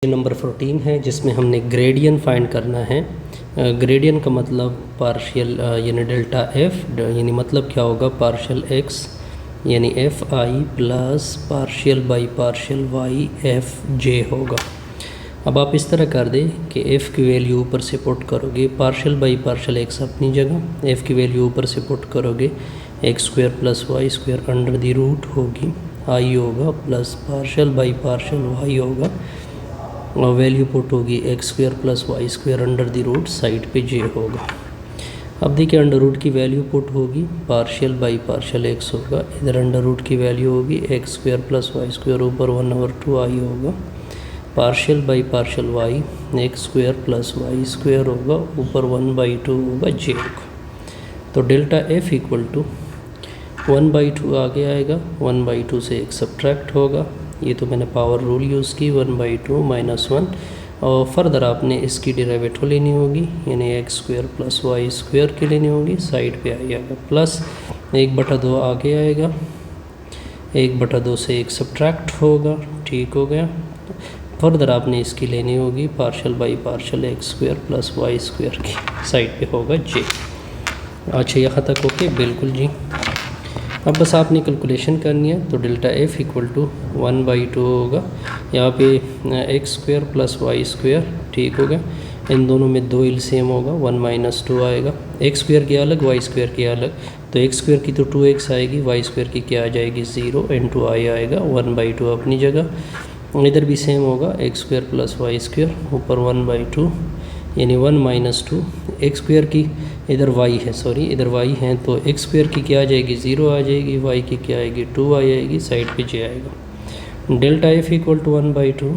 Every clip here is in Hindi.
नंबर 14 है जिसमें हमने ग्रेडियंट फाइंड करना है। ग्रेडियंट का मतलब पार्शियल यानी डेल्टा एफ यानी मतलब क्या होगा, पार्शियल एक्स यानी f i plus partial by partial y f j होगा। अब आप इस तरह कर दें कि एफ़ की वैल्यू ऊपर से पुट करोगे, पार्शियल बाई पार्शियल एक्स अपनी जगह, एफ़ की वैल्यू ऊपर से पुट करोगे x square plus y square under the root होगी, आई होगा plus partial by partial y होगा और वैल्यू पुट होगी x square plus y square under the root side पे जे होगा। अब देखिए अंडर रूट की वैल्यू पुट होगी, पार्शियल बाई पार्शियल एक्स होगा, इधर अंडर रूट की वैल्यू होगी x square plus y square ऊपर 1/2 आई होगा, partial by partial y x square plus y square होगा ऊपर 1/2 होगा जे होगा। तो डेल्टा एफ इक्वल टू 1/2 आगे आएगा, 1/2 से एक सब्ट्रैक्ट होगा, ये तो मैंने पावर रूल यूज़ की 1/2 - 1 और फर्दर आपने इसकी डेरिवेटिव लेनी होगी यानी x square plus y square की लेनी होगी, साइड पे आएगा प्लस 1/2 आगे आएगा, 1/2 से एक सब्ट्रैक्ट होगा, ठीक हो गया। फर्दर आपने इसकी लेनी होगी partial by partial x square plus y square की, साइड पे होगा जे। अच्छा यहाँ तक ओके, बिल्कुल जी। अब बस आपने कैलकुलेशन करनी है, तो डेल्टा एफ इक्वल टू 1/2 होगा, यहाँ पे x square plus y square, ठीक हो गया। इन दोनों में 2 एलसीएम होगा, 1 - 2 आएगा, एक्स स्क्वायर की अलग वाई स्क्वायर की अलग, तो एक्स स्क्वायर की तो 2x आएगी, वाई स्क्वायर की क्या आ जाएगी 0 × i आएगा, 1/2 अपनी जगह, इधर भी सेम होगा x square plus y square ऊपर 1/2 यानी 1 - 2, एक्स स्क्वायर की इधर y है, सॉरी इधर y है, तो एक्स स्क्वायर की क्या आ जाएगी 0 आ जाएगी, y की क्या आएगी 2 आ जाएगी, साइड पे j आएगा। Delta f equal to 1/2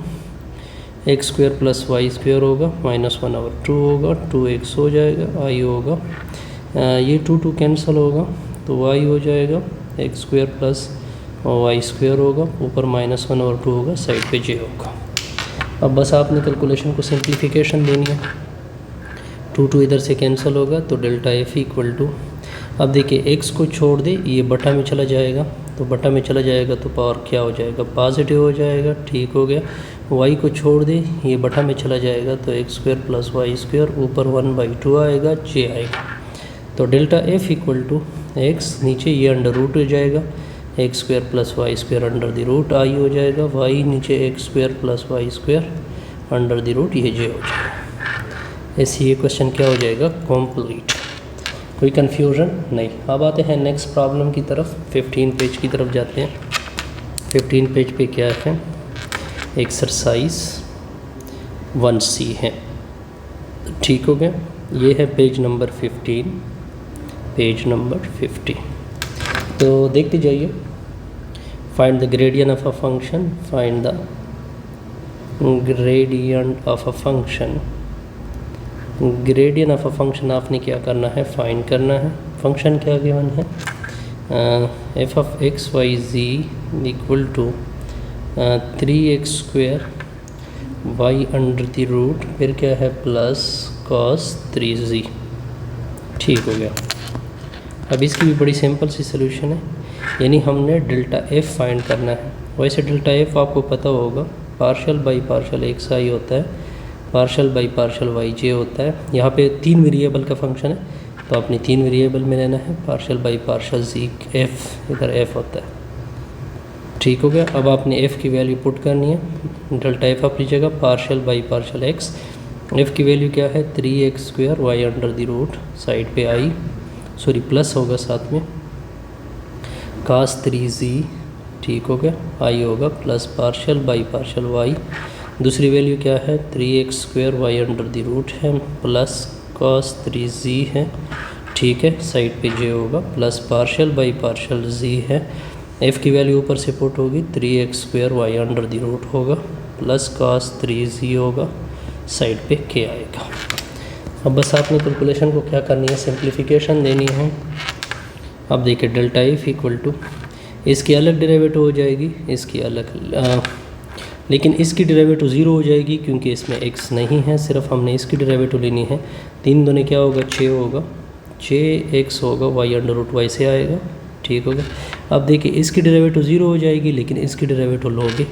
x square plus y square होगा -1/2 होगा, 2x हो जाएगा, i होगा, ये 2 कैंसिल होगा तो y हो जाएगा x square plus y square होगा ऊपर -1/2 होगा, साइड पे j होगा। अब बस आपने कैलकुलेशन को सिंप्लीफिकेशन देनी है, 2 इधर से कैंसिल होगा तो डेल्टा एफ इक्वल टू, अब देखिए x को छोड़ दे, ये बटा में चला जाएगा, तो बटा में चला जाएगा तो पावर क्या हो जाएगा पॉजिटिव हो जाएगा, ठीक हो गया। y को छोड़ दे, ये बटा में चला जाएगा तो x square plus y square ऊपर 1/2 आएगा, j आएगा। तो delta f equal to x, नीचे ये अंडर रूट हो जाएगा, x square plus y square under the root i हो जाएगा, वाई नीचे x square plus y square under the root ये जे हो जाएगा। ऐसे ये क्वेश्चन क्या हो जाएगा कंप्लीट, कोई कन्फ्यूजन नहीं। अब आते हैं नेक्स्ट प्रॉब्लम की तरफ, 15 पेज की तरफ जाते हैं। 15 पेज पे क्या है, एक्सरसाइज 1C है, ठीक हो गया। ये है पेज नंबर 15, पेज नंबर 15। तो देखते जाइए, find the gradient of a function, find the gradient of a function. Gradient of a function आपने क्या करना है, फाइंड करना है। फंक्शन क्या गिवन है, f of x y z equal to 3x square y under the root, फिर क्या है प्लस cos 3z, ठीक हो गया। अब इसकी भी बड़ी सिंपल सी सोल्यूशन है, यानी हमने डेल्टा एफ फाइंड करना है। वैसे डेल्टा एफ आपको पता होगा, पार्शियल बाई पार्शियल एक्स आई होता है, पार्शियल बाई पार्शियल वाई जे होता है। यहाँ पे 3 वेरिएबल का फंक्शन है, तो आपने 3 वेरिएबल में लेना है, partial by partial z f, इधर एफ होता है, ठीक हो गया। अब आपने एफ़ की वैल्यू पुट करनी है, डेल्टा एफ अपनी जगह, partial by partial x, f की वैल्यू क्या है 3x square y under the root, side पे आई, सॉरी प्लस होगा साथ में, cos 3z, ठीक हो गया, आई होगा plus partial by partial y, दूसरी वैल्यू क्या है 3x square y under the root है प्लस cos 3z है, ठीक है, साइड पे जे होगा plus partial by partial z है, एफ़ की वैल्यू ऊपर से पुट होगी 3x square y under the root होगा प्लस cos 3z होगा, साइड पे के आएगा। अब बस आपने कैलकुलेशन को क्या करनी है, सिंप्लीफिकेशन देनी है। अब देखिए डेल्टा एफ इक्वल टू, इसकी अलग डेरिवेटिव हो जाएगी, इसकी अलग, लेकिन इसकी डेरिवेटिव 0 हो जाएगी क्योंकि इसमें x नहीं है, सिर्फ हमने इसकी डेरिवेटिव लेनी है। 3 दूनी क्या होगा 6 होगा, 6x होगा, वाई अंडर रूट वाई से आएगा, ठीक होगा। अब देखिए इसकी डेरिवेटिव 0 हो जाएगी, लेकिन इसकी डेरिवेटिव लोगे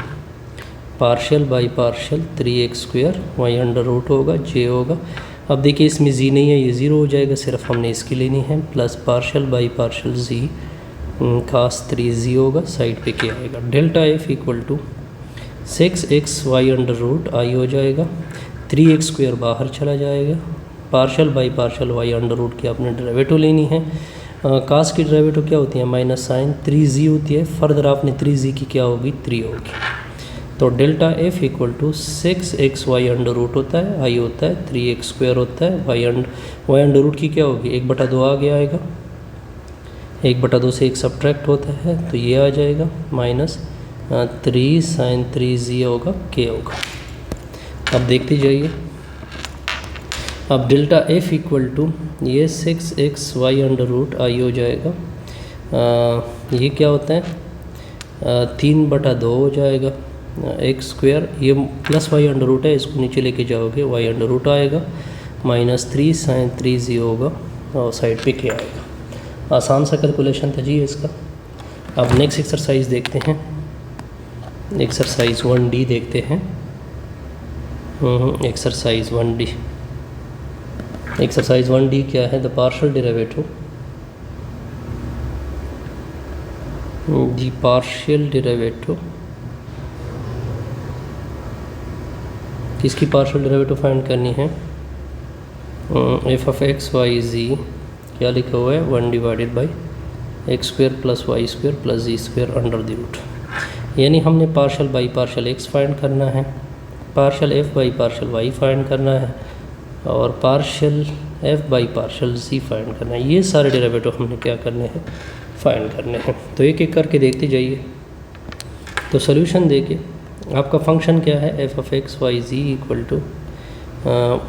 partial by partial 3x² y under root होगा, जे होगा। अब देखिए इसमें जी नहीं है, ये ज़ीरो हो जाएगा, सिर्फ हमने इसकी लेनी है, plus partial by partial z cos 3z होगा, साइड पे क्या आएगा, delta f equal to 6x y under root i हो जाएगा, 3x² बाहर चला जाएगा, partial by partial y under root की आपने डेरिवेटिव लेनी है। कास की डेरिवेटिव क्या होती है, माइनस साइन 3z होती है, फर्दर आपने 3z की क्या होगी, 3 होगी। तो delta f equal to 6x y under root होता है, आई होता है 3x² होता है, वाई अंडर रूट की क्या होगी, 1/2 आगे आएगा, 1/2 से 1 सब्ट्रैक्ट होता है तो ये आ जाएगा माइनस 3 साइन 3z होगा, के होगा। अब देखते जाइए, अब डेल्टा एफ इक्वल टू ये 6x y under root i हो जाएगा, ये क्या होता है 3/2 हो जाएगा, x², ये प्लस वाई अंडर रूट है, इसको नीचे लेके जाओगे वाई अंडर रूट आएगा, माइनस 3 साइन 3z होगा, और साइड पे क्या आएगा। आसान सा कैलकुलेशन था जी इसका। अब नेक्स्ट एक्सरसाइज देखते हैं, एक्सरसाइज 1D देखते हैं। एक्सरसाइज 1D, एक्सरसाइज 1D क्या है, the partial derivative, the partial derivative, किसकी पार्शियल डेरिवेटिव फाइंड करनी है, f of x y z, क्या लिखा हुआ है 1 divided by x² plus y² plus z² under the root, यानी हमने partial by partial x find करना है, partial f by partial y find करना है, और partial f by partial z find करना है। ये सारे डेरिवेटिव हमने क्या करने हैं, फाइंड करने हैं। तो एक एक करके देखते जाइए। तो सोल्यूशन देखिए, आपका फंक्शन क्या है, f of x y z equal to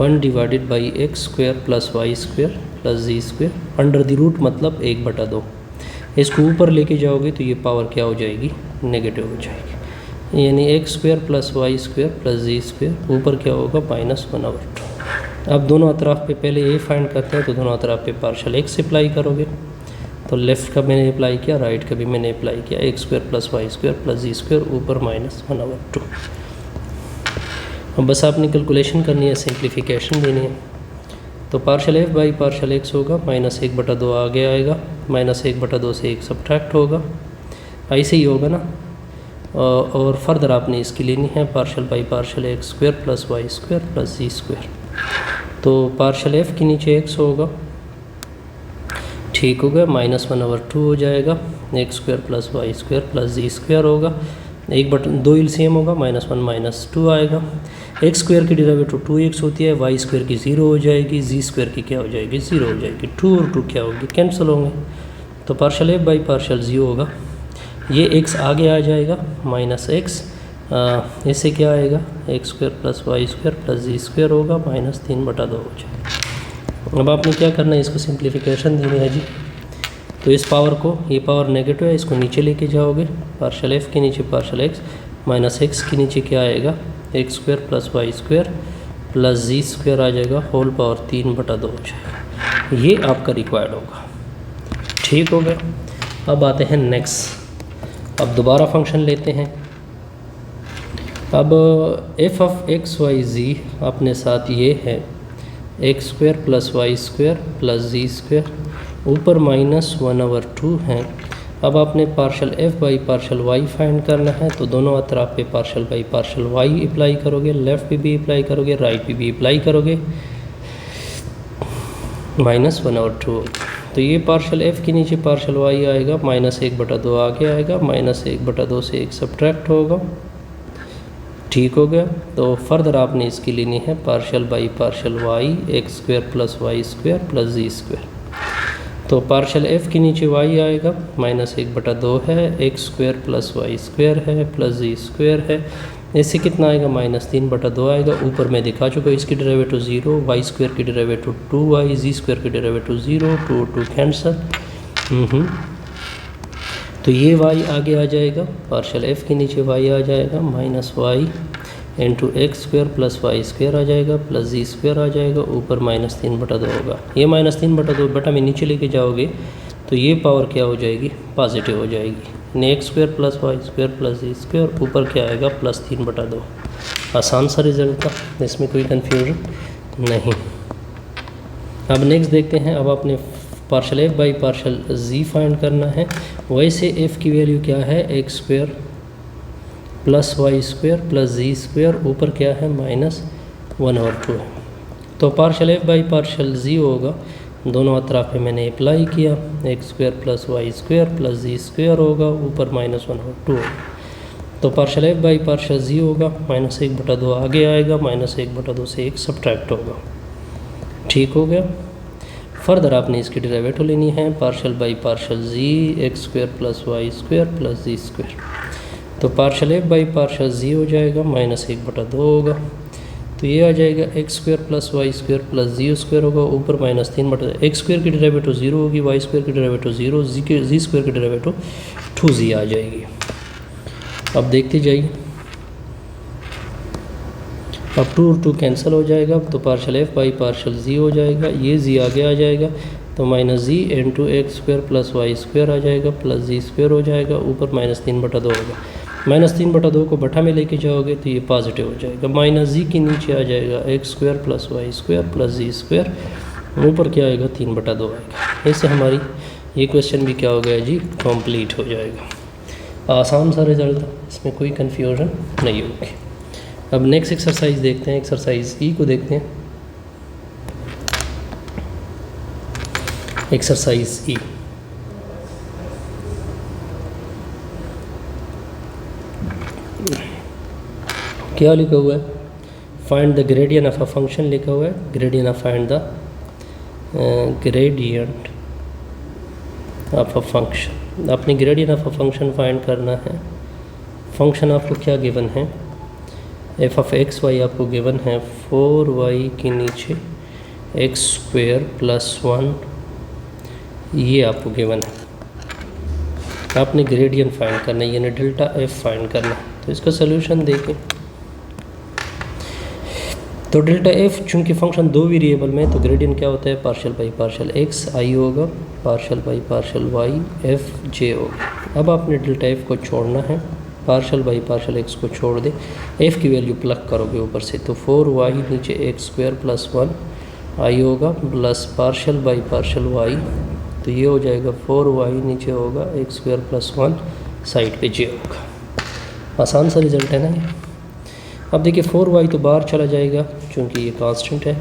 1 divided by x² plus y² plus z² under the root, मतलब 1/2। इसको ऊपर लेके जाओगे तो ये पावर क्या हो जाएगी, नेगेटिव हो जाएगी, यानी x² plus y² plus z², ऊपर क्या होगा -1/2। अब दोनों अतराफ पे पहले ए फाइंड करते हैं, तो दोनों अतराफ पे पार्शियल एक्स अप्लाई करोगे, तो लेफ़्ट का मैंने अप्लाई किया, राइट का भी मैंने अप्लाई किया, x² plus y² plus z², ऊपर -1/2। अब बस आपने कैलकुलेशन करनी है, सिंप्लीफिकेशन देनी है। तो partial f by partial x होगा, -1/2 आगे आएगा, -1/2 से 1 सब्ट्रैक्ट होगा, ऐसे ही होगा ना। और फर्दर आपने इसकी लेनी है, partial by partial x² plus y² plus z²। तो पार्शियल एफ के नीचे x होगा, ठीक हो गया, -1/2 हो जाएगा, x² plus y² plus z² होगा, 1/2 एलसीएम होगा, -1 -2 आएगा, x² की डेरिवेटिव 2x होती है, y² की 0 हो जाएगी, z² की क्या हो जाएगी, 0 हो जाएगी, 2 और 2 क्या होगी, कैंसिल होंगे। तो पार्शियल एफ बाई पार्शियल 0 होगा, ये x आगे आ जाएगा, -x, इससे क्या आएगा, x² plus y² plus z² होगा, -3/2 हो जाएगा। अब आपने क्या करना है, इसको सिंप्लीफिकेशन देनी है जी। तो इस पावर को, ये पावर नेगेटिव है, इसको नीचे लेके जाओगे, पार्शियल एफ के नीचे पार्शियल एक्स, -x के नीचे क्या आएगा, x² plus y² plus z² आ जाएगा, होल पावर 3/2 हो जाएगा। ये आपका रिक्वायर्ड होगा, ठीक हो गया। अब आते हैं नेक्स्ट, अब दोबारा फंक्शन लेते हैं। अब एफ ऑफ एक्स वाई जी अपने साथ ये है, x² plus y² plus z², ऊपर -1/2 है। अब आपने partial f by partial y find करना है, तो दोनों अतराफ पे partial by partial y apply करोगे, लेफ़्ट पे भी अप्लाई करोगे, राइट पे भी अप्लाई करोगे, -1/2। तो ये पार्शियल एफ के नीचे पार्शियल वाई आएगा, -1/2 आगे आएगा, -1/2 से 1 सब्ट्रैक्ट होगा, ठीक हो गया। तो फर्दर आपने इसकी लेनी है partial by partial y, x² plus y² plus z²। तो पार्शियल एफ के नीचे y आएगा, -1/2 है, x² प्लस y² है प्लस z² है, इससे कितना आएगा, -3/2 आएगा। ऊपर मैं दिखा चुका, इसकी डेरिवेटिव 0, y² की डेरिवेटिव 2y, z² की डेरिवेटिव 0, 2 2 कैंसल। तो ये y आगे आ जाएगा, पार्शियल एफ के नीचे y आ जाएगा, -y into x² plus y² आ जाएगा, प्लस z² आ जाएगा, ऊपर -3/2 होगा। ये -3/2 बटा में नीचे लेके जाओगे तो ये पावर क्या हो जाएगी, पॉजिटिव हो जाएगी, यानी x square plus y square plus z square, ऊपर क्या आएगा प्लस 3/2। आसान सा रिजल्ट था, इसमें कोई कन्फ्यूजन नहीं। अब नेक्स्ट देखते हैं, अब आपने partial f by partial z find करना है। वैसे एफ़ की वैल्यू क्या है, x square plus y square plus z square, ऊपर क्या है -1/2 है। तो partial f by partial z होगा, दोनों अतराफ पे मैंने अप्लाई किया, x square plus y square plus z square होगा, ऊपर -1/2 होगा। तो partial f by partial z होगा, -1/2 आगे आएगा, -1/2 से 1 सब्ट्रैक्ट होगा। ठीक हो गया। फर्दर आपने इसकी डेरिवेटिव लेनी है, partial by partial z x square plus y square plus z square. तो partial f by partial z हो जाएगा, -1/2 होगा, तो ये आ जाएगा x square plus y square plus z square होगा, ऊपर -3/2। एक्स स्क्वायर की डेरिवेटिव 0 होगी, वाई स्क्वायर की डेरिवेटिव 0, जी स्क्वायर की डेरिवेटिव 2z आ जाएगी। अब देखते जाइए, अब 2 और 2 कैंसिल हो जाएगा, तो partial f by partial z हो जाएगा, ये जी आगे आ जाएगा, तो -g into x square plus y square आ जाएगा प्लस जी स्क्वायर हो जाएगा, ऊपर -3/2 होगा। -3/2 को बटा में लेके जाओगे तो ये पॉजिटिव हो जाएगा, -g के नीचे आ जाएगा x square plus y square plus z square, ऊपर क्या आएगा 3/2 आएगा। इससे हमारी ये क्वेश्चन भी क्या हो गया जी, कंप्लीट हो जाएगा। आसान सा रिजल्ट था, इसमें कोई कन्फ्यूजन नहीं होगी। अब नेक्स्ट एक्सरसाइज देखते हैं, एक्सरसाइज ई को देखते हैं। एक्सरसाइज ई, क्या लिखा हुआ है, find the gradient of a function लिखा हुआ है, gradient of find the gradient of a function. अपनी gradient of a function find करना है। फंक्शन आपको क्या गिवन है, एफ ऑफ एक्स वाई आपको गिवन है 4y के नीचे एक्स स्क्वायर प्लस 1, ये आपको गिवन है। आपने ग्रेडियंट फाइंड करना है, यानी डेल्टा एफ फाइंड करना है। तो इसका सोल्यूशन देखें, तो डेल्टा एफ चूँकि फंक्शन 2 वेरिएबल में, तो ग्रेडियंट क्या होता है, partial by partial x i होगा, partial by partial y f j होगा। अब आपने डेल्टा एफ को छोड़ना है, पार्शल बाई पार्शल एक्स को छोड़ दे, एफ़ की वैल्यू प्लग करोगे ऊपर से, तो 4y नीचे एक्स स्क्वायर प्लस 1 आई होगा, plus partial by partial y, तो ये हो जाएगा 4y नीचे होगा एक्स स्क्वायर प्लस 1, साइड पे जे होगा। आसान सा रिजल्ट है ना ये। अब देखिए 4y तो बाहर चला जाएगा क्योंकि ये कांस्टेंट है,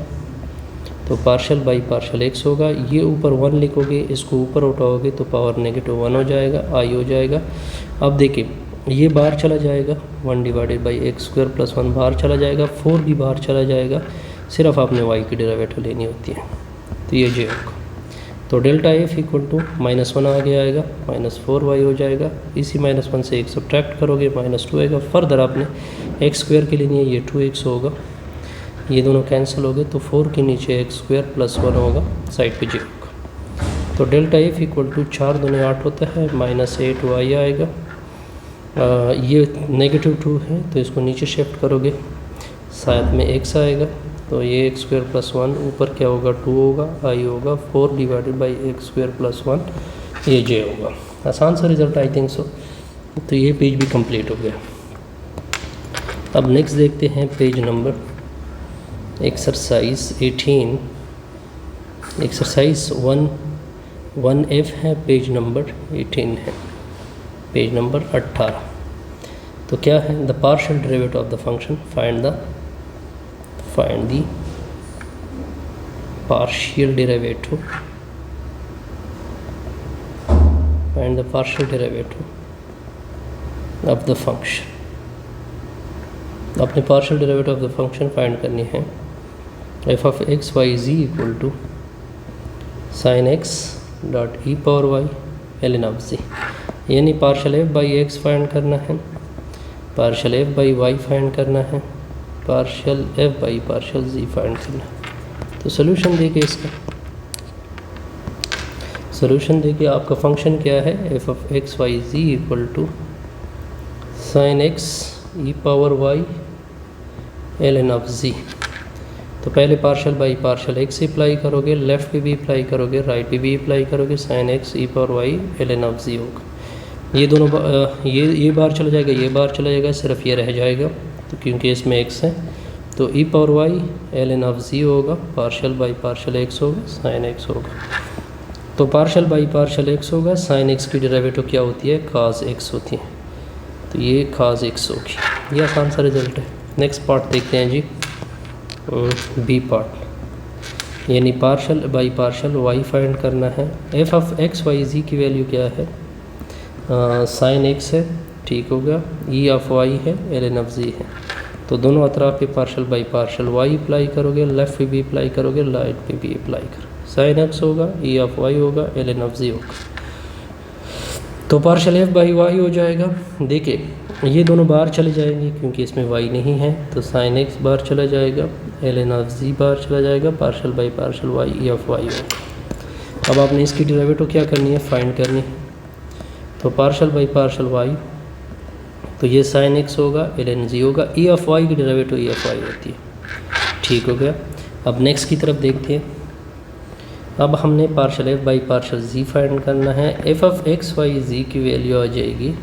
तो पार्शल बाई पार्शल एक्स होगा, ये ऊपर 1 लिखोगे, इसको ऊपर उठाओगे तो पावर -1 हो जाएगा, आई हो जाएगा। अब देखिए ये बाहर चला जाएगा, 1 divided by x square plus 1 बाहर चला जाएगा, 4 भी बाहर चला जाएगा, सिर्फ आपने y की डेरिवेटिव लेनी होती है, तो ये जे होगा। तो डेल्टा एफ इक्वल टू -1 आगे आएगा, -4y हो जाएगा, इसी -1 से 1 सब्ट्रैक्ट करोगे -2 आएगा। फर्दर आपने एक्स स्क्वायर के लिए नहीं है, ये 2x होगा, ये दोनों कैंसिल हो गए, तो 4 के नीचे एक्स स्क्वायर प्लस 1 होगा, साइड पे जे होगा। तो डेल्टा एफ इक्वल टू 4 दूनी 8 होता है, -8y आएगा। ये -2 है, तो इसको नीचे शिफ्ट करोगे, साथ में x आएगा, तो ये एक्स स्क्वायर प्लस 1, ऊपर क्या होगा 2 होगा, आई होगा, 4 divided by x square plus 1, ये जे होगा। आसान सा रिजल्ट आई थिंक सो। तो ये पेज भी कंप्लीट हो गया। अब नेक्स्ट देखते हैं page number exercise 18, exercise 1F है, पेज नंबर 18 है, पेज नंबर 18। तो क्या है, the partial derivative of the function, find the partial derivative, find the partial derivative of the function। अपने partial derivative of the function find करनी है। F of x y z equal to sine x dot e power y l n of z, यानी partial f by x find करना है, partial f by y find करना है, partial f by partial z find करना है। तो सोल्यूशन देखिए, इसका सोल्यूशन देखिए, आपका फंक्शन क्या है, f of x y z equal to sine x e power y l n of z. तो पहले partial by partial x apply करोगे, लेफ्ट पे भी अप्लाई करोगे, राइट पे भी अप्लाई करोगे, sine x e power y l n of z होगा। ये दोनों ये बार चला जाएगा, ये बार चला जाएगा, सिर्फ ये रह जाएगा तो क्योंकि इसमें एक्स है। तो ई power Y ln of z होगा, पार्शल बाई पार्शल एक्स होगा, साइन एक्स होगा। तो पार्शल बाई पार्शल एक्स होगा, साइन एक्स की डेरिवेटिव क्या होती है, काज एक्स होती है, तो ये काज एक्स होगी। ये आसान सा रिजल्ट है। नेक्स्ट पार्ट देखते हैं जी, बी पार्ट, यानी partial by partial y find करना है। F of x y z की वैल्यू क्या है, साइन एक्स है, ठीक हो गया। ई ऑफ वाई है, ln ऑफ जी है। तो दोनों अतराफ पे partial by partial y apply करोगे, लेफ्ट पे भी अप्लाई करोगे, राइट पे भी अप्लाई करोगे। साइन एक्स होगा, ई ऑफ वाई होगा, ln ऑफ जी होगा। तो पार्शल एफ बाई वाई हो जाएगा। देखिए ये दोनों बाहर चले जाएंगे क्योंकि इसमें वाई नहीं है, तो साइन एक्स बाहर चला जाएगा, ln ऑफ जी बाहर चला जाएगा, partial by partial y, e of y होगा। अब आपने इसकी डेरिवेटिव क्या करनी है, फाइंड करनी है। तो पार्शल बाई पार्शल वाई, तो ये साइन एक्स होगा, ln जी होगा। ई ऑफ वाई की डेरिवेटिव ई ऑफ वाई होती है, ठीक हो गया। अब नेक्स्ट की तरफ देखते हैं। अब हमने partial f by partial z find करना है। F of x y z की वैल्यू आ जाएगी,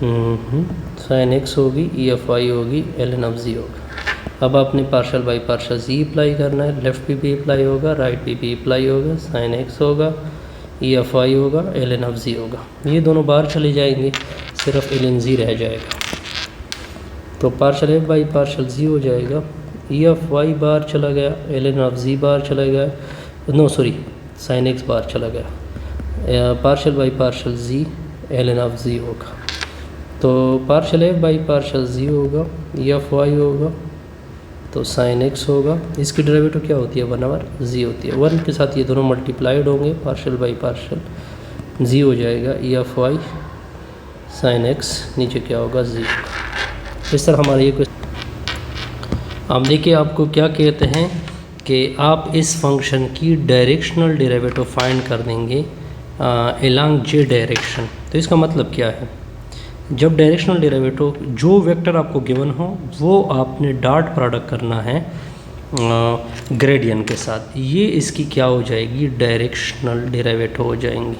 साइन एक्स होगी, ई ऑफ वाई होगी, ln ऑफ जी होगा। अब आपने partial by partial ji apply करना है, लेफ्ट पे भी अप्लाई होगा, राइट पे भी अप्लाई होगा। साइन एक्स होगा, ई ऑफ वाई होगा, ln ऑफ जी होगा। ये दोनों बाहर चले जाएंगे, सिर्फ ln जी रह जाएगा। तो partial f by partial z हो जाएगा, ई ऑफ वाई बाहर चला गया, ln ऑफ जी बाहर चला गया, नो सॉरी साइन एक्स बाहर चला गया। Partial by partial z, ln of z होगा। तो partial f by partial z होगा, ई ऑफ वाई होगा, तो साइन एक्स होगा। इसकी डेरिवेटिव क्या होती है, 1/जी होती है। 1 के साथ ये दोनों मल्टीप्लाइड होंगे, पार्शल बाई पार्शल जी हो जाएगा, e of y sine x, नीचे क्या होगा, जी होगा। इस तरह हमारे ये क्वेश्चन। अब देखिए आपको क्या कहते हैं कि आप इस फंक्शन की डायरेक्शनल डेरिवेटिव फाइंड कर देंगे अलोंग जे डायरेक्शन। तो इसका मतलब क्या है, जब डायरेक्शनल डेरिवेटिव जो वेक्टर आपको गिवन हो वो आपने डॉट प्रोडक्ट करना है ग्रेडियंट के साथ, ये इसकी क्या हो जाएगी, डायरेक्शनल डेरिवेटिव हो जाएंगी,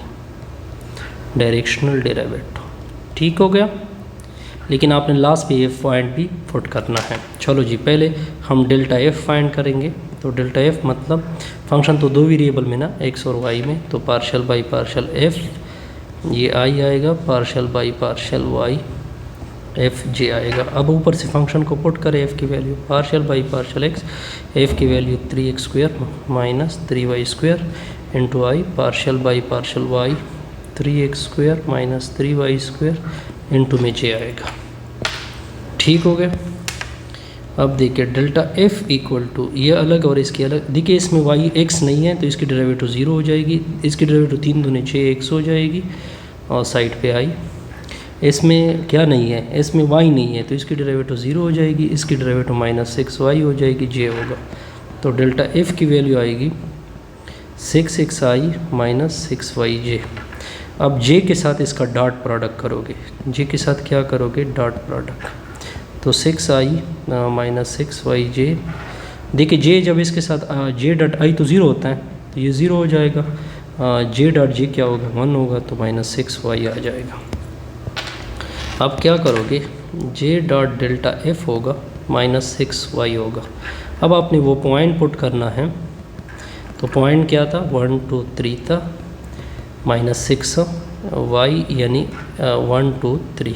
डायरेक्शनल डेरिवेटिव, ठीक हो गया। लेकिन आपने लास्ट पे ये पॉइंट भी पुट करना है। चलो जी, पहले हम डेल्टा एफ फाइंड करेंगे। तो डेल्टा एफ मतलब फंक्शन तो दो वेरिएबल में ना, एक्स और वाई में, तो पार्शल बाई पार्शल एफ, ये आई आएगा, partial by partial y f j आएगा। अब ऊपर से फंक्शन को पुट करें, एफ़ की value partial by partial x, f की value 3x² minus 3y² into i, partial by partial y 3x² minus 3y² into में जे आएगा, ठीक हो गया। अब देखिए डेल्टा एफ इक्वल टू ये अलग और इसकी अलग। देखिए इसमें वाई एक्स नहीं है तो इसकी डेरिवेटिव 0 हो जाएगी, इसकी डेरिवेटिव 3 दूनी 6x हो जाएगी और साइड पे आई। इसमें क्या नहीं है, इसमें वाई नहीं है तो इसकी डेरिवेटिव 0 हो जाएगी, इसकी डेरिवेटिव -6y हो जाएगी, जे होगा। तो डेल्टा एफ की वैल्यू आएगी 6xi माइनस 6yj। अब जे के साथ इसका डॉट प्रोडक्ट करोगे, जे के साथ क्या करोगे, डॉट प्रोडक्ट। तो 6i माइनस 6yj। देखिए जे जब इसके साथ जे डॉट आई तो 0 होता है तो ये 0 हो जाएगा, जे डॉट जे क्या होगा, 1 होगा, तो -6y आ जाएगा। अब क्या करोगे, जे डॉट डेल्टा एफ होगा -6y होगा। अब आपने वो पॉइंट पुट करना है, तो पॉइंट क्या था, 1 2 3 था, -6y यानी 1 2 3,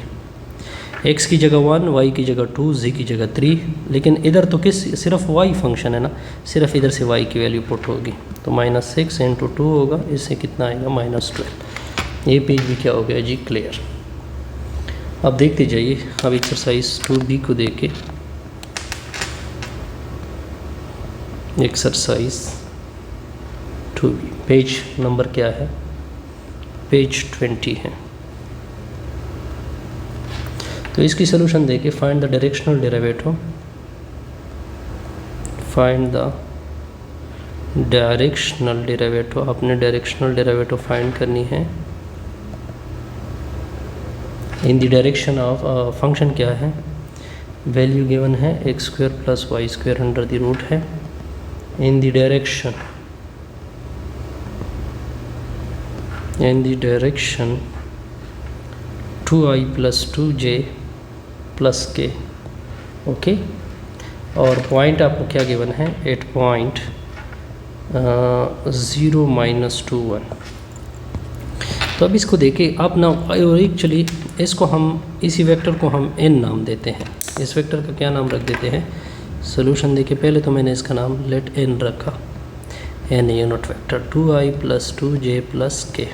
x की जगह 1, y की जगह 2, z की जगह 3। लेकिन इधर तो सिर्फ y फंक्शन है ना, सिर्फ इधर से y की वैल्यू पुट होगी, तो -6 इंटू 2 होगा, इससे कितना आएगा, -12। ये पेज भी क्या हो गया जी, क्लियर। अब देखते जाइए, अब एक्सरसाइज 2b को देखे, एक्सरसाइज 2b पेज नंबर क्या है, पेज 20 है। तो इसकी सोल्यूशन देके find the directional derivative, find the directional derivative, अपने डायरेक्शनल डेरिवेटिव फाइंड करनी है in the direction of function क्या है, वैल्यू गिवन है x² + y² under the root है, in the direction 2i + 2j + k। Okay, और पॉइंट आपको क्या गिवन है 8.0-21। तो अब इसको देखिए आप ना, एक्चुअली इसको हम इसी वेक्टर को हम n नाम देते हैं। इस वेक्टर का क्या नाम रख देते हैं? सोल्यूशन देखिए, पहले तो मैंने इसका नाम लेट n रखा, n unit vector 2i + 2j + k।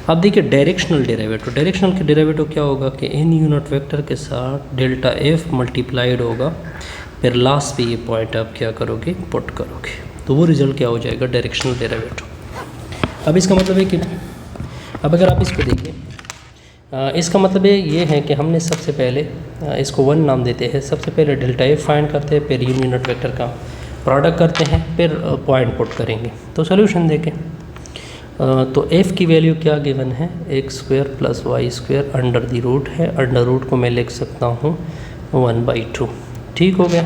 अब देखिए डायरेक्शनल डेरिवेटिव, डायरेक्शनल के डेरिवेटिव क्या होगा कि n यूनिट वेक्टर के साथ डेल्टा f मल्टीप्लाइड होगा, फिर लास्ट पे ये पॉइंट आप क्या करोगे पुट करोगे, तो वो रिजल्ट क्या हो जाएगा डायरेक्शनल डेरिवेटिव। अब इसका मतलब है कि अब अगर आप इसको देखिए, इसका मतलब ये है कि हमने सबसे पहले इसको 1 नाम देते हैं, सबसे पहले डेल्टा f फाइंड करते हैं, फिर यूनिट वेक्टर का प्रोडक्ट करते हैं, फिर पॉइंट पुट करेंगे। तो सोल्यूशन देखें, तो f की वैल्यू क्या गिवन है x² + y² under the root है, अंडर रूट को मैं लिख सकता हूँ 1/2। ठीक हो गया।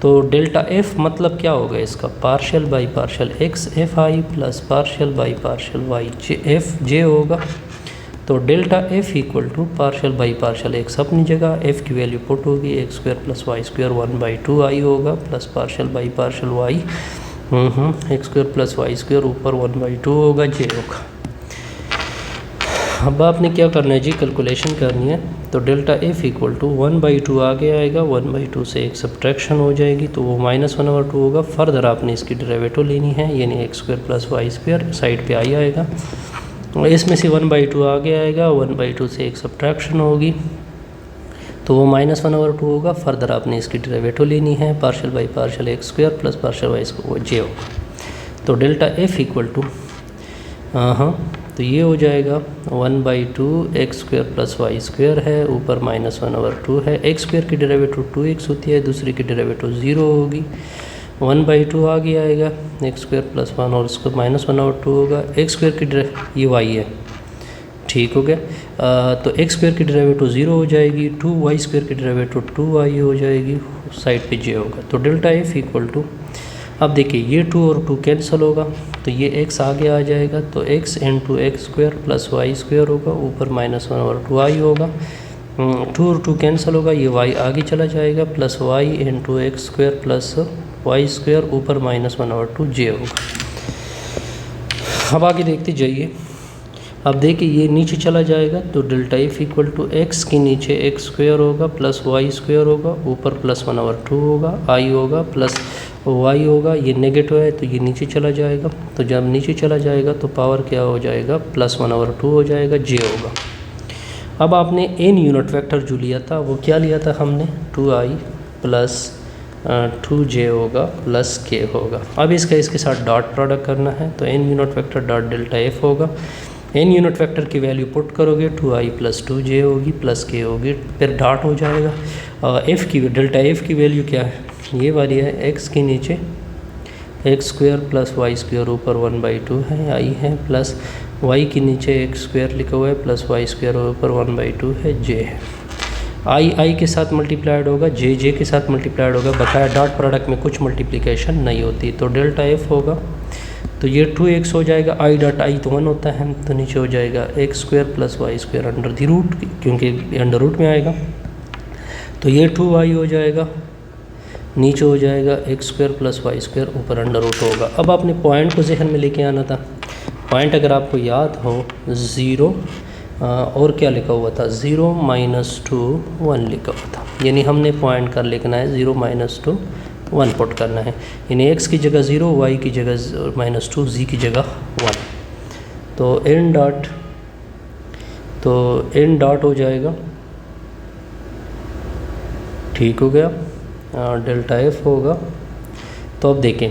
तो डेल्टा f मतलब क्या होगा इसका, partial by partial x fi + partial by partial y f j होगा। तो delta f = partial by partial x अपनी जगह, f की वैल्यू पुट होगी x² + y² 1/2i होगा, plus partial by partial y x² + y² ऊपर 1/2 होगा, j होगा। अब आपने क्या करना है जी, कैलकुलेशन करनी है। तो डेल्टा f = 1/2 आगे आएगा, 1/2 से एक सब्ट्रैक्शन हो जाएगी तो वो -1/2 होगा। फर्दर आपने इसकी डेरिवेटिव लेनी है, यानी x² + y² साइड पे आई आएगा, इसमें से 1/2 आगे आएगा, 1/2 से एक सब्ट्रैक्शन होगी तो वो -1/2 होगा। फर्दर आपने इसकी डेरिवेटिव लेनी है, partial by partial x² + partial y² j होगा। तो डेल्टा f तो ये हो जाएगा 1/2 x² + y² है, ऊपर -1/2 है। x² की डेरिवेटिव 2x होती है, दूसरी की डेरिवेटिव 0 होगी, 1/2 आगे आएगा, x² + 1 और इसको -1/2 होगा। x² की ये y है, ठीक हो गया। तो x² की डेरिवेटिव 0 हो जाएगी, 2y² की डेरिवेटिव 2y हो जाएगी, साइड पे j होगा। तो डेल्टा f अब देखिए ये 2 और 2 कैंसिल होगा, तो ये x आगे आ जाएगा, तो x × x² + y² होगा, ऊपर -1/2i होगा। 2 और 2 कैंसिल होगा, ये y आगे चला जाएगा, प्लस y × x² + y², ऊपर -1/2 j होगा। अब आगे देखते जाइए, अब देखिए ये नीचे चला जाएगा, तो डेल्टा f = x के नीचे x² होगा, प्लस y² होगा, ऊपर +1/2 होगा, i होगा, प्लस y होगा, ये नेगेटिव है तो ये नीचे चला जाएगा, तो जब नीचे चला जाएगा तो पावर क्या हो जाएगा, +1/2 हो जाएगा, j होगा। अब आपने n यूनिट वेक्टर जो लिया था वो क्या लिया था हमने, 2i + 2j होगा प्लस k होगा। अब इसके साथ डॉट प्रोडक्ट करना है, तो n unit vector dot delta f होगा। n यूनिट वेक्टर की वैल्यू पुट करोगे, 2i + 2j होगी प्लस k होगी, फिर डॉट हो जाएगा। f की डेल्टा f की वैल्यू क्या है, ये वाली है, x के नीचे x² + y² ऊपर 1/2 है, i है, प्लस y के नीचे x² लिखा हुआ है, प्लस y² ऊपर 1/2 है, j है। i के साथ मल्टीप्लाइड होगा, j के साथ मल्टीप्लाइड होगा, बकाया डॉट प्रोडक्ट में कुछ मल्टीप्लिकेशन नहीं होती। तो डेल्टा f होगा, तो ये 2x हो जाएगा, i डॉट i तो 1 होता है, तो नीचे हो जाएगा x² + y² under the root, क्योंकि अंडर रूट में आएगा, तो ये 2y हो जाएगा, नीचे हो जाएगा x² + y², ऊपर अंडर रूट होगा। अब आपने पॉइंट को जहन में लेके आना था। पॉइंट अगर आपको याद हो 0 और क्या लिखा हुआ था, 0 - 2 1 लिखा हुआ था, यानी हमने पॉइंट कर लिखना है 0 - 2 1 पुट करना है, यानी x की जगह 0, y की जगह -2, z की जगह 1। तो n डॉट हो जाएगा, ठीक हो गया। डेल्टा f होगा, तो अब देखें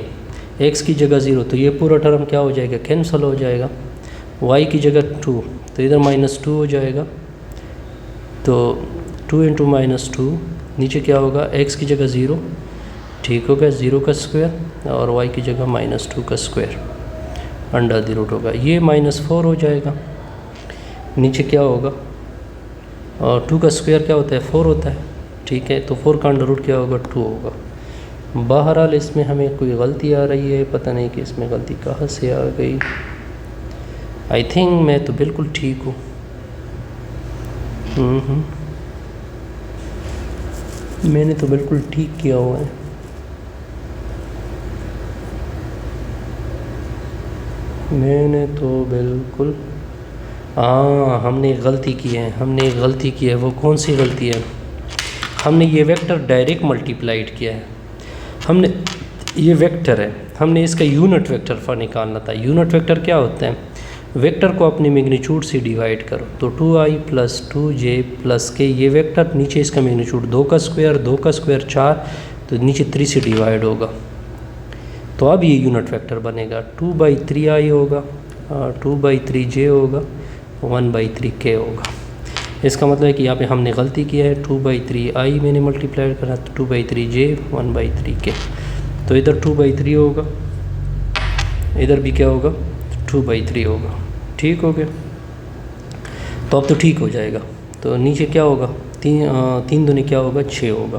x की जगह 0, तो ये पूरा टर्म क्या हो जाएगा, कैंसिल हो जाएगा। y की जगह 2, तो इधर -2 हो जाएगा, तो 2 × -2 नीचे क्या होगा, x की जगह 0, ठीक हो गया, 0 का स्क्वायर, और y की जगह -2 का स्क्वायर अंडर द रूट होगा, ये -4 हो जाएगा। नीचे क्या होगा, और 2 का स्क्वायर क्या होता है, 4 होता है, ठीक है, तो 4 का अंडर रूट क्या होगा, 2 होगा। बहरहाल इसमें हमें कोई गलती आ रही है, पता नहीं कि इसमें गलती कहाँ से आ गई। आई थिंक मैं तो बिल्कुल ठीक हूँ, मैंने तो बिल्कुल ठीक किया हुआ है। मैंने तो बिल्कुल, हाँ हमने एक गलती की है, वो कौन सी गलती है? हमने ये वेक्टर डायरेक्ट मल्टीप्लाइड किया है। हमने ये वेक्टर है, हमने इसका यूनिट वेक्टर निकालना था। यूनिट वेक्टर क्या होता है? वेक्टर को अपनी मैग्नीट्यूड से डिवाइड करो, तो 2i + 2j + k, ये वेक्टर नीचे इसका मैग्नीट्यूड 2 का स्क्वायर 4, तो नीचे 3 से डिवाइड होगा, तो अब ये यूनिट वेक्टर बनेगा। 2/3i होगा, 2/3j होगा, 1/3k होगा। इसका मतलब है कि यहाँ पे हमने गलती की है, 2/3i मैंने मल्टीप्लाई करा, तो 2/3j 1/3k, तो इधर 2/3 होगा, इधर भी क्या होगा? 2/3 होगा। ठीक हो गया, तो अब तो ठीक हो जाएगा। तो नीचे क्या होगा? 3 दूनी क्या होगा? 6 होगा।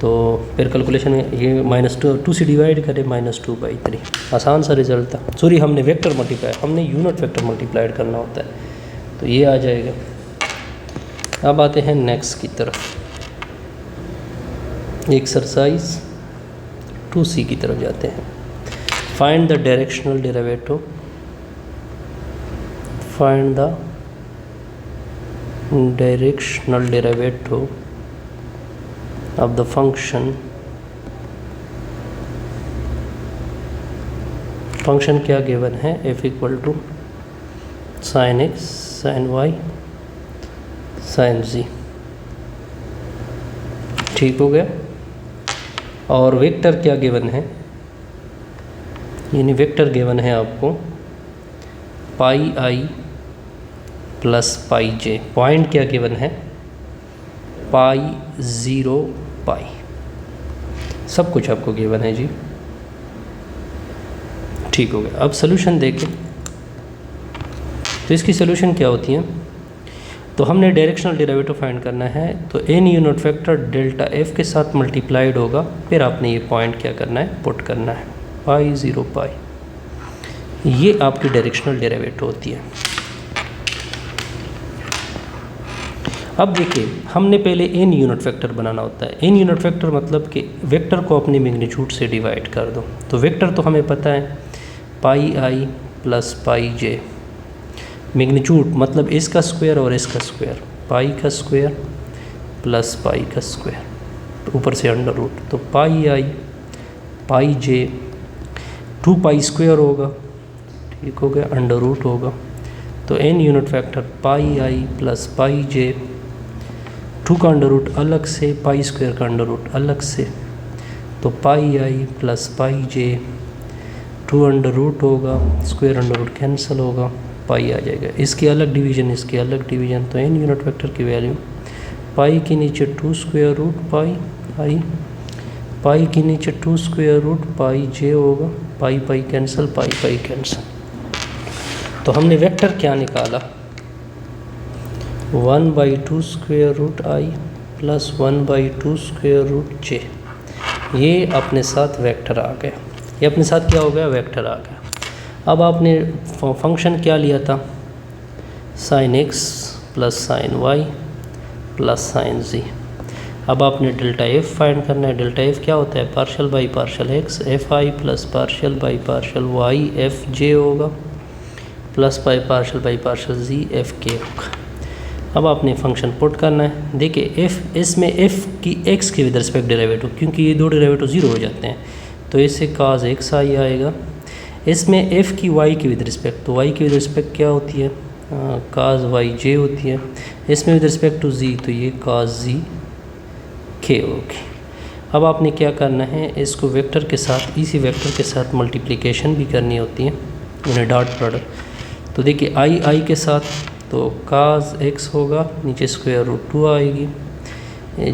तो फिर कैलकुलेशन में ये -2 से डिवाइड करें, -2/3, आसान सा रिजल्ट था। सॉरी, हमने वेक्टर मल्टीप्लाई, हमने यूनिट वेक्टर मल्टीप्लाइड करना होता है, तो ये आ जाएगा। अब आते हैं नेक्स्ट की तरफ, एक्सरसाइज 2C की तरफ जाते हैं। Find the directional derivative, find the directional derivative of the function क्या गिवन है? f = sin x sin y sin z। ठीक हो गया। और वेक्टर क्या गिवन है? यानी वेक्टर गिवन है आपको πi + πj। पॉइंट क्या गिवन है? π 0 π, सब कुछ आपको गिवन है जी। ठीक हो गया। अब सॉल्यूशन देखें, तो इसकी सॉल्यूशन क्या होती है? तो हमने डायरेक्शनल डेरिवेटिव फाइंड करना है, तो n unit vector delta f के साथ मल्टीप्लाइड होगा, फिर आपने ये पॉइंट क्या करना है? पुट करना है, π 0 π, ये आपकी डायरेक्शनल डेरिवेटिव होती है। अब देखिए, हमने पहले n यूनिट वेक्टर बनाना होता है। n यूनिट वेक्टर मतलब कि वेक्टर को अपने मैग्नीट्यूड से डिवाइड कर दो। तो वेक्टर तो हमें पता है πi + πj, मैग्नीट्यूड मतलब इसका स्क्वायर और इसका स्क्वायर, पाई का स्क्वायर + पाई का स्क्वायर, ऊपर से अंडर रूट, तो πi πj 2π² होगा। ठीक हो गया, अंडर रूट होगा। तो n unit vector πi + πj, 2 का अंडर रूट अलग से, π² का अंडर रूट अलग से, तो πi + πj 2 अंडर रूट होगा, स्क्वायर अंडर रूट कैंसिल होगा, पाई आ जाएगा। इसकी अलग डिवीजन, इसकी अलग डिवीजन, तो n यूनिट वेक्टर की वैल्यू पाई के नीचे 2√πi i, पाई के नीचे 2√πj होगा, पाई पाई कैंसिल, पाई पाई कैंसिल। तो हमने वेक्टर क्या निकाला? 1/2√i + 1/2√j, ये अपने साथ वेक्टर आ गया। ये अपने साथ क्या हो गया? वेक्टर आ गया। अब आपने फंक्शन क्या लिया था? sin x + sin y + sin z। अब आपने डेल्टा f फाइंड करना है। डेल्टा f क्या होता है? Partial by partial x, fi + partial by partial y fj होगा, plus by partial by partial z fk होगा। अब आपने फंक्शन पुट करना है। देखिए f, इसमें f की x के विद रिस्पेक्ट डेरिवेटिव, क्योंकि ये दो डेरिवेटिव 0 हो जाते हैं, तो इससे cos x i आएगा। इसमें f की y की विद रिस्पेक्ट, तो y की विद रिस्पेक्ट क्या होती है? cos yj होती है। इसमें विद रिस्पेक्ट टू z, तो ये cos z k होगी। अब आपने क्या करना है? इसको वेक्टर के साथ, इसी वेक्टर के साथ मल्टीप्लिकेशन भी करनी होती है, उन्हें डॉट प्रोडक्ट। तो देखिए i के साथ तो cos x होगा, नीचे √2 आएगी।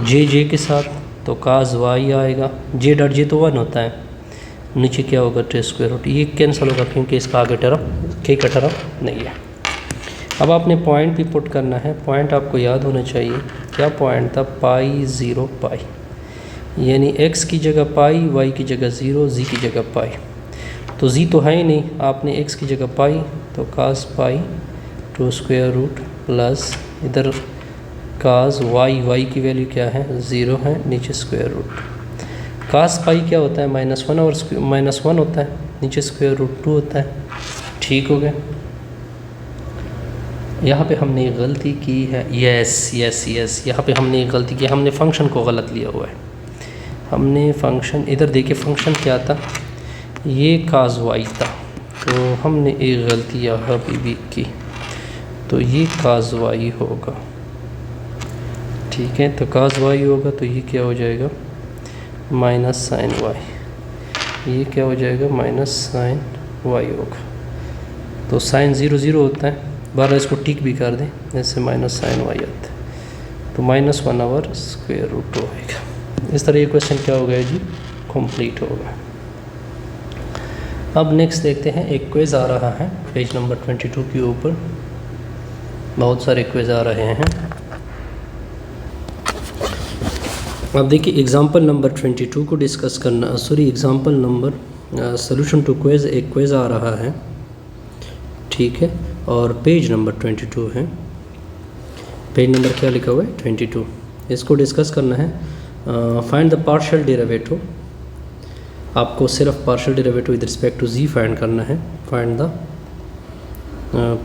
j के साथ तो cos y आएगा, j तो 1 होता है, नीचे क्या होगा? √2। ये कैंसिल होगा क्योंकि इसका आगे टर्म k का टर्म नहीं है। अब आपने पॉइंट भी पुट करना है। पॉइंट आपको याद होना चाहिए, क्या पॉइंट था? पाई 0 पाई, यानी x की जगह पाई, y की जगह 0, z की जगह पाई। तो z तो है ही नहीं, आपने x की जगह पाई, तो cos पाई 2² रूट प्लस इधर काज वाई, वाई की वैल्यू क्या है 0 है, नीचे स्क्वायर रूट। कास पाई क्या होता है -1 और -1 होता है, नीचे स्क्वायर रूट 2 होता है। ठीक हो गया। यहाँ पे हमने एक गलती की है, यस यस यस, यहाँ पे हमने एक गलती की, हमने फंक्शन को गलत लिया हुआ है। हमने फंक्शन इधर देखिए, फंक्शन क्या था, ये काज वाई था, तो हमने एक गलती यहाँ भी की, तो ये काज वाई होगा। ठीक है, तो काज वाई होगा तो ये क्या हो जाएगा माइनस साइन वाई, ये क्या हो जाएगा माइनस साइन वाई होगा। तो साइन 0 0 होता है, बारह इसको टिक भी कर दें, जैसे माइनस साइन वाई आता है, तो -1 स्क्वायर रूट 2 आएगा। इस तरह ये क्वेश्चन क्या हो गया जी, कंप्लीट होगा। अब नेक्स्ट देखते हैं, एक क्विज़ आ रहा है पेज नंबर 22 के ऊपर, बहुत सारे क्विज़ आ रहे हैं। अब देखिए एग्जाम्पल नंबर 22 को डिस्कस करना, sorry example number solution to quiz, एक क्विज़ आ रहा है। ठीक है, और पेज नंबर 22 है, पेज नंबर क्या लिखा हुआ है 22, इसको डिस्कस करना है। फाइंड द पार्शियल डेरिवेटिव, आपको सिर्फ partial derivative with respect to z find करना है। Find the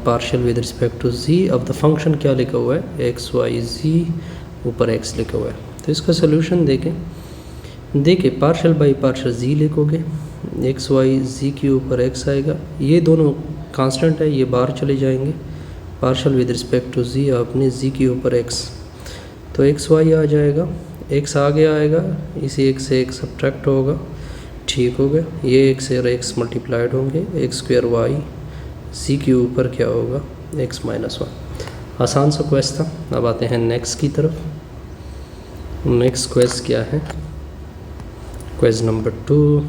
partial with respect to z. अब द फंक्शन क्या लिखा हुआ है एक्स वाई जी, ऊपर एक्स लिखा हुआ है, तो इसका सोल्यूशन देखिए पार्शियल बाई पार्शियल जी लिखोगे, एक्स वाई जी के ऊपर एक्स आएगा, ये दोनों कांस्टेंट है, ये बाहर चले जाएंगे। पार्शियल विद रिस्पेक्ट टू जी, आपने जी के ऊपर एक्स, तो एक्स वाई आ जाएगा, एक्स आगे आएगा, इसी एक्स से एक्स सब्ट्रैक्ट होगा। ठीक हो गया, ये एक्स और एक्स मल्टीप्लाइड होंगे, एक्स स्क्वायर वाई, सी के ऊपर क्या होगा एक्स माइनस 1। आसान सा क्वेश्चन था। अब आते हैं नेक्स्ट की तरफ। नेक्स्ट क्वेश्चन क्या है, क्वेश्चन नंबर 2।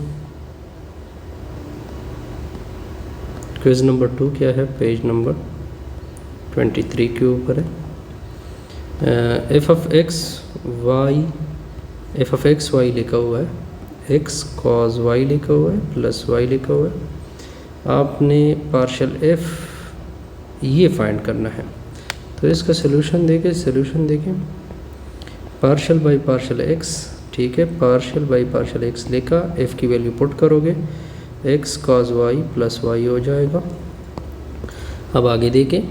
क्वेश्चन नंबर 2 क्या है, पेज नंबर 23 के ऊपर है। एफ ऑफ एक्स वाई लिखा हुआ है, एक्स कॉज वाई लिखा हुआ है, प्लस वाई लिखा हुआ है। आपने पार्शियल एफ ये फाइंड करना है, तो इसका सोल्यूशन देखें, पार्शियल बाई पार्शियल एक्स। ठीक है, पार्शियल बाई पार्शियल एक्स लिखा, एफ की वैल्यू पुट करोगे, x cos y plus y हो जाएगा। अब आगे देखें,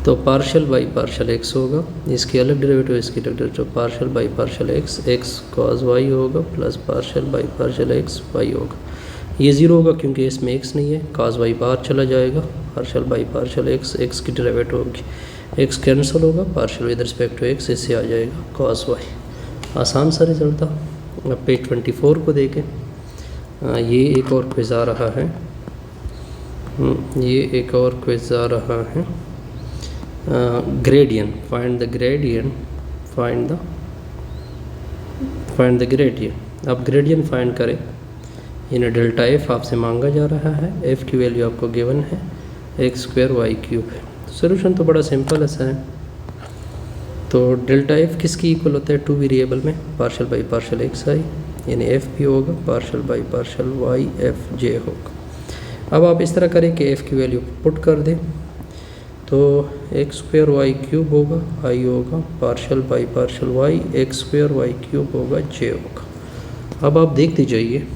तो पार्शियल बाई पार्शियल एक्स होगा, इसकी अलग डेरिवेटिव, इसकी अलग derivative, partial by partial x, x cos y होगा, plus partial by partial x y होगा। ये 0 होगा क्योंकि इसमें एक्स नहीं है, कॉज वाई बाहर चला जाएगा, partial by partial x, x की डेरिवेटिव होगी, एक्स कैंसिल होगा, partial with respect to x, इससे आ जाएगा कॉज वाई। आसान सा रिजल्ट था। अब पेज 24 को देखें, ये एक और क्विज़ आ रहा है, ये एक और क्विज़ आ रहा है। Gradient, find the gradient, find the gradient. आप ग्रेडियंट फाइंड करें, यानी डेल्टा एफ आपसे मांगा जा रहा है, एफ की वैल्यू आपको गिवन है एक्स स्क्वायर वाई क्यूब है। सोल्यूशन तो बड़ा सिंपल ऐसा है। तो डेल्टा एफ किसकी इक्वल होता है, 2 वेरिएबल में partial by partial x i, यानी एफ भी होगा partial by partial y f j होगा। अब आप इस तरह करें कि एफ की वैल्यू पुट कर दें, तो एक्स स्क्वायर वाई क्यूब होगा, आई होगा partial by partial y, x square y cube होगा, जे होगा। अब आप देखते जाइए,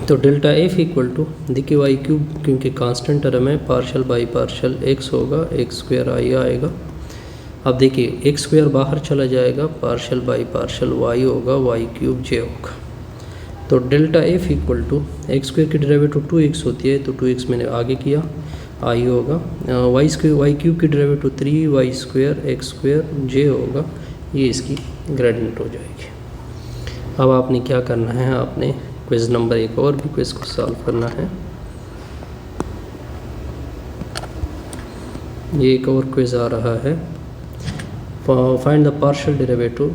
तो डेल्टा एफ इक्वल टू देखिए वाई क्यूब क्योंकि कांस्टेंट टर्म है, पार्शियल बाई पार्शियल एक्स होगा, एक्स स्क्वायर आई आएगा। अब देखिए एक्स स्क्वायर बाहर चला जाएगा, पार्शियल बाई पार्शियल वाई होगा, वाई क्यूब जे होगा। तो delta f equal to x square की डेरिवेटिव 2x होती है, तो 2x मैंने आगे किया, आई होगा, वाई स्क्वायर वाई क्यूब की derivative 3y square x square j होगा, ये इसकी ग्रेडियंट हो जाएगी। अब आपने क्या करना है, आपने क्विज़ नंबर एक और भी क्विज़ को सॉल्व करना है। ये एक और क्विज़ आ रहा है, find the partial derivative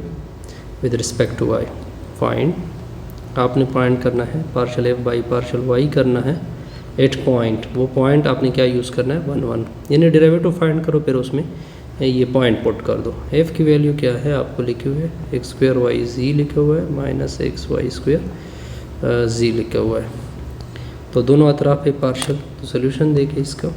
with respect to y. Find, आपने फाइंड करना है partial f by partial y करना है एट पॉइंट। वो पॉइंट आपने क्या यूज़ करना है 1 1, यानी डेरिवेटिव फाइंड करो, फिर उसमें ये पॉइंट पुट कर दो। एफ़ की वैल्यू क्या है आपको लिखी हुई है, एक्स स्क्वायर वाई जी लिखा हुआ है, माइनस एक्स वाई स्क्वायर जी लिखा हुआ है। तो दोनों अतराफ पे पार्शियल, तो सोल्यूशन देखिए इसका,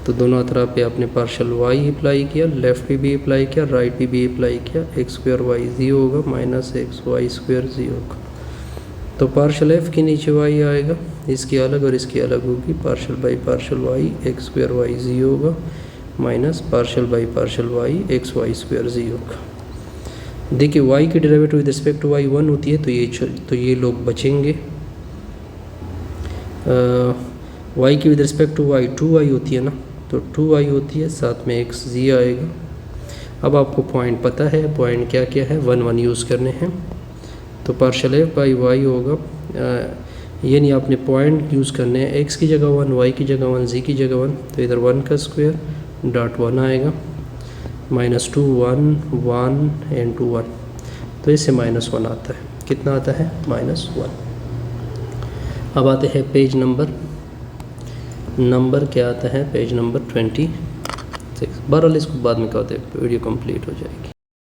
तो दोनों तरफ पे आपने पार्शल वाई अप्लाई किया, लेफ़्ट पे भी अप्लाई किया, राइट पे भी अप्लाई किया, एक्स स्क्वायर वाई 0 होगा माइनस एक्स वाई स्क्वायर 0 होगा। तो पार्शल एफ के नीचे वाई आएगा, इसकी अलग और इसकी अलग होगी, partial by partial y x square y 0 होगा minus partial by partial y x y square 0 होगा। देखिए वाई की derivative with respect to y 1 होती है, तो ये लोग बचेंगे। वाई की with respect to Y 2y होती है ना, तो 2y होती है, साथ में एक्स जी आएगा। अब आपको पॉइंट पता है, पॉइंट क्या क्या है, 1 1 यूज़ करने हैं। तो पार्शल एफ बाई वाई होगा, यानी आपने पॉइंट यूज़ करने हैं, एक्स की जगह 1, वाई की जगह 1, जी की जगह 1, तो इधर 1 का स्क्वायर डॉट 1 आएगा माइनस 2 1 1 एंड 2 1, तो इससे माइनस 1 आता है। कितना आता है? -1। अब आते हैं पेज नंबर क्या आता है? Page number 26। बहरहाल इसको बाद में कहते हैं, वीडियो कंप्लीट हो जाएगी।